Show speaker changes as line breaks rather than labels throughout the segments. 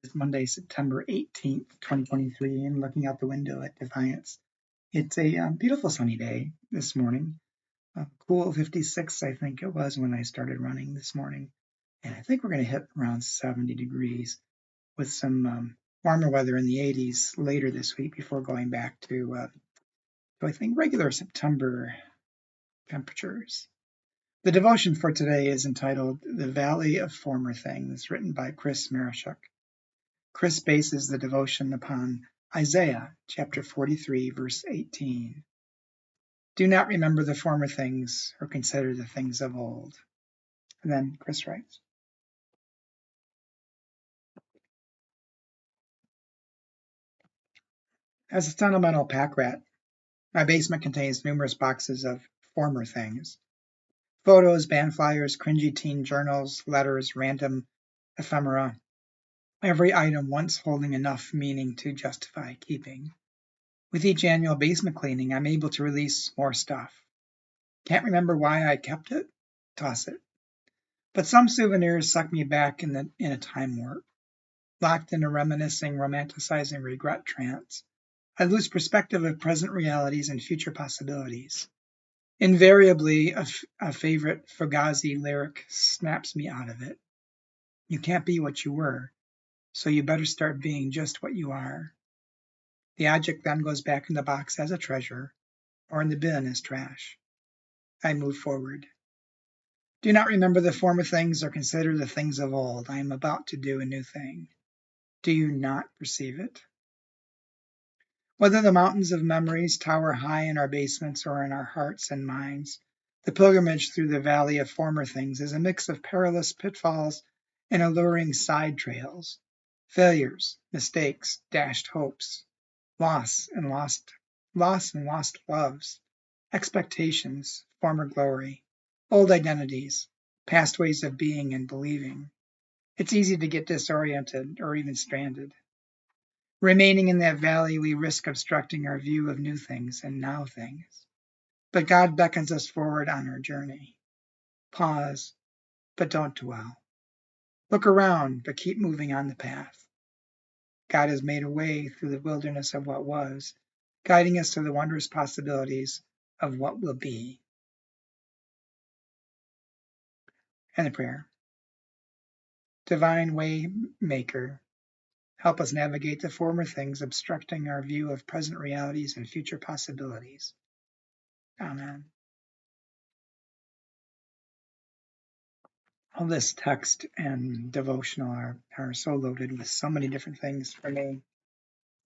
It's Monday, September 18th, 2023, and looking out the window at Defiance. It's a beautiful sunny day this morning. Cool 56, I think it was when I started running this morning. And I think we're going to hit around 70 degrees with some warmer weather in the 80s later this week before going back to I think, regular September temperatures. The devotion for today is entitled The Valley of Former Things, written by Chris Marishuk. Chris bases the devotion upon Isaiah chapter 43, verse 18. Do not remember the former things or consider the things of old. And then Chris writes, as a sentimental pack rat, my basement contains numerous boxes of former things. Photos, band flyers, cringy teen journals, letters, random ephemera, every item once holding enough meaning to justify keeping. With each annual basement cleaning, I'm able to release more stuff. Can't remember why I kept it? Toss it. But some souvenirs suck me back in a time warp. Locked in a reminiscing, romanticizing regret trance, I lose perspective of present realities and future possibilities. Invariably, a favorite Fugazi lyric snaps me out of it. You can't be what you were, so you better start being just what you are. The object then goes back in the box as a treasure, or in the bin as trash. I move forward. Do not remember the former things or consider the things of old. I am about to do a new thing. Do you not perceive it? Whether the mountains of memories tower high in our basements or in our hearts and minds, the pilgrimage through the valley of former things is a mix of perilous pitfalls and alluring side trails, failures, mistakes, dashed hopes, loss and lost loves, expectations, former glory, old identities, past ways of being and believing. It's easy to get disoriented or even stranded. Remaining in that valley, we risk obstructing our view of new things and now things. But God beckons us forward on our journey. Pause, but don't dwell. Look around, but keep moving on the path. God has made a way through the wilderness of what was, guiding us to the wondrous possibilities of what will be. And a prayer. Divine way maker, help us navigate the former things obstructing our view of present realities and future possibilities. Amen. All this text and devotional are so loaded with so many different things for me.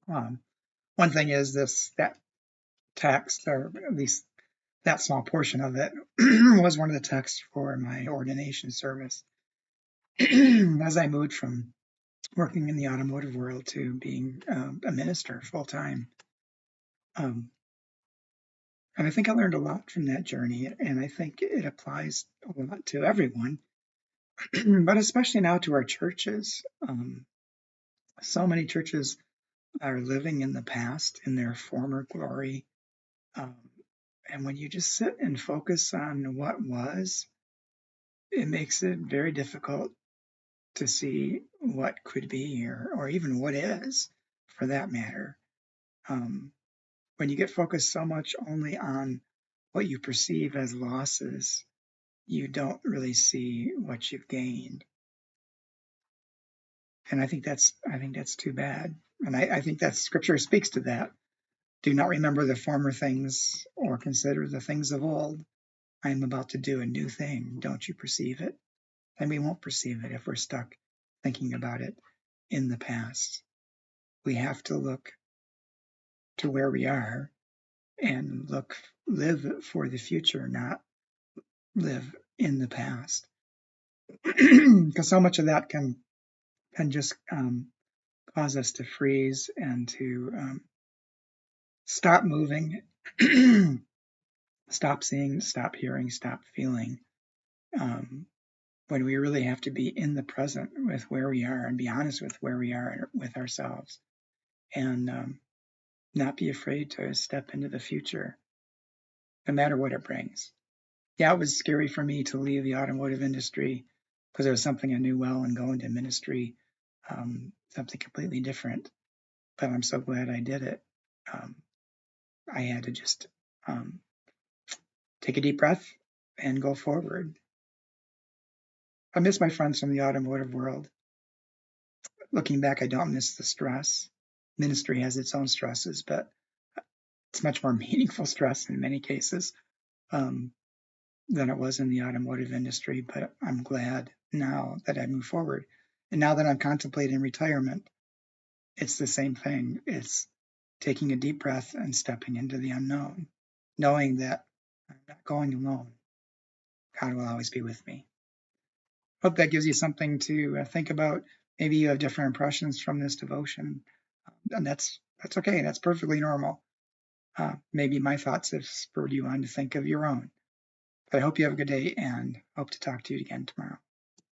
One thing is that text, or at least that small portion of it, was one of the texts for my ordination service. As I moved from working in the automotive world to being a minister full time. And I think I learned a lot from that journey, and I think it applies a lot to everyone, but especially now to our churches. So many churches are living in the past, in their former glory. And when you just sit and focus on what was, it makes it very difficult to see what could be or even what is, for that matter. When you get focused so much only on what you perceive as losses, you don't really see what you've gained. And I think that's too bad. And I think that scripture speaks to that. Do not remember the former things or consider the things of old. I am about to do a new thing. Don't you perceive it? And we won't perceive it if we're stuck thinking about it in the past. We have to look to where we are and live for the future, not live in the past. Because so much of that can just cause us to freeze and to stop moving, stop seeing, stop hearing, stop feeling, when we really have to be in the present with where we are and be honest with where we are with ourselves, and not be afraid to step into the future, no matter what it brings. Yeah, it was scary for me to leave the automotive industry because it was something I knew well and go into ministry. something completely different. But I'm so glad I did it. I had to just take a deep breath and go forward. I miss my friends from the automotive world. Looking back, I don't miss the stress. Ministry has its own stresses, but it's much more meaningful stress in many cases than it was in the automotive industry. But I'm glad now that I move forward. And now that I'm contemplating retirement, it's the same thing. It's taking a deep breath and stepping into the unknown, knowing that I'm not going alone. God will always be with me. Hope that gives you something to think about. Maybe you have different impressions from this devotion, and that's okay. That's perfectly normal. Maybe my thoughts have spurred you on to think of your own. But I hope you have a good day and hope to talk to you again tomorrow.